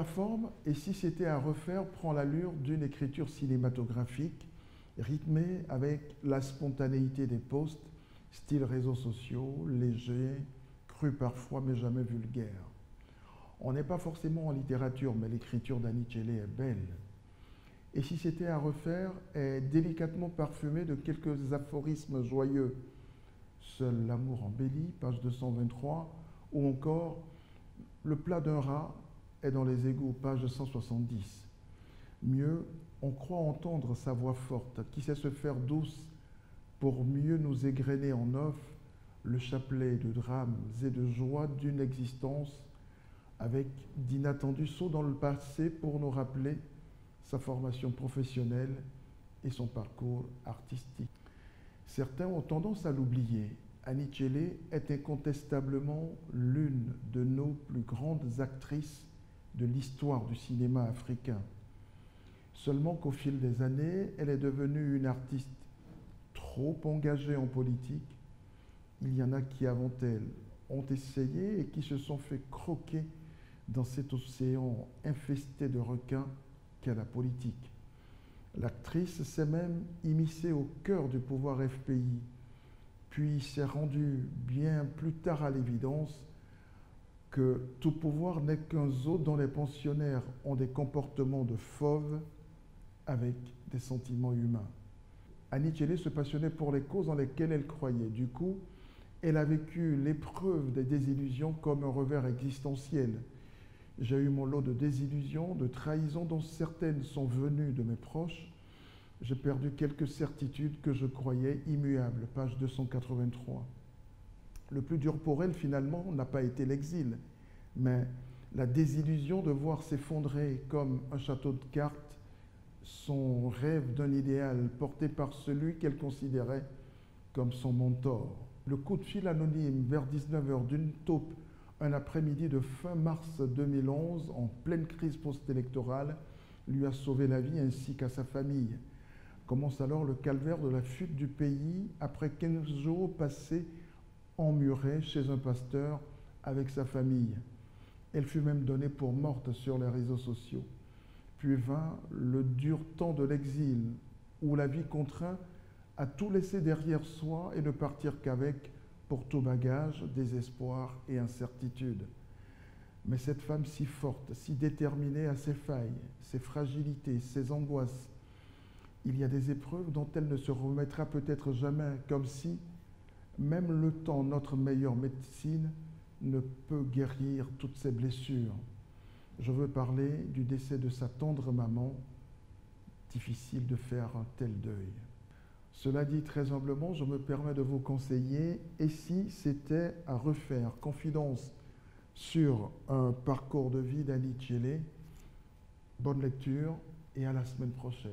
la forme, Et si c'était à refaire prend l'allure d'une écriture cinématographique, rythmée avec la spontanéité des posts, style réseaux sociaux, léger, cru parfois mais jamais vulgaire. On n'est pas forcément en littérature, mais l'écriture d'Anichele est belle. Et si c'était à refaire est délicatement parfumée de quelques aphorismes joyeux. Seul l'amour embellit, page 223, ou encore le plat d'un rat est dans les égouts, page 170. Mieux, on croit entendre sa voix forte, qui sait se faire douce pour mieux nous égrener en off le chapelet de drames et de joies d'une existence avec d'inattendus sauts dans le passé pour nous rappeler sa formation professionnelle et son parcours artistique. Certains ont tendance à l'oublier. Anichele est incontestablement l'une de nos plus grandes actrices de l'histoire du cinéma africain. Seulement qu'au fil des années, elle est devenue une artiste trop engagée en politique. Il y en a qui, avant elle, ont essayé et qui se sont fait croquer dans cet océan infesté de requins qu'est la politique. L'actrice s'est même immiscée au cœur du pouvoir FPI, puis s'est rendue bien plus tard à l'évidence que tout pouvoir n'est qu'un zoo dont les pensionnaires ont des comportements de fauves avec des sentiments humains. Anichele se passionnait pour les causes dans lesquelles elle croyait. Du coup, elle a vécu l'épreuve des désillusions comme un revers existentiel. J'ai eu mon lot de désillusions, de trahisons dont certaines sont venues de mes proches. J'ai perdu quelques certitudes que je croyais immuables, page 283. Le plus dur pour elle, finalement, n'a pas été l'exil, mais la désillusion de voir s'effondrer comme un château de cartes son rêve d'un idéal porté par celui qu'elle considérait comme son mentor. Le coup de fil anonyme vers 19h d'une taupe un après-midi de fin mars 2011, en pleine crise post-électorale, lui a sauvé la vie ainsi qu'à sa famille. Commence alors le calvaire de la fuite du pays après 15 jours passés emmurés chez un pasteur avec sa famille. Elle fut même donnée pour morte sur les réseaux sociaux. Puis vint le dur temps de l'exil, où la vie contraint à tout laisser derrière soi et ne partir qu'avec, pour tout bagage, désespoir et incertitude. Mais cette femme si forte, si déterminée à ses failles, ses fragilités, ses angoisses, il y a des épreuves dont elle ne se remettra peut-être jamais, comme si, même le temps, notre meilleure médecine, ne peut guérir toutes ses blessures. Je veux parler du décès de sa tendre maman. Difficile de faire un tel deuil. Cela dit, très humblement, je me permets de vous conseiller, et si c'était à refaire, confidence sur un parcours de vie d'Anichele. Bonne lecture et à la semaine prochaine.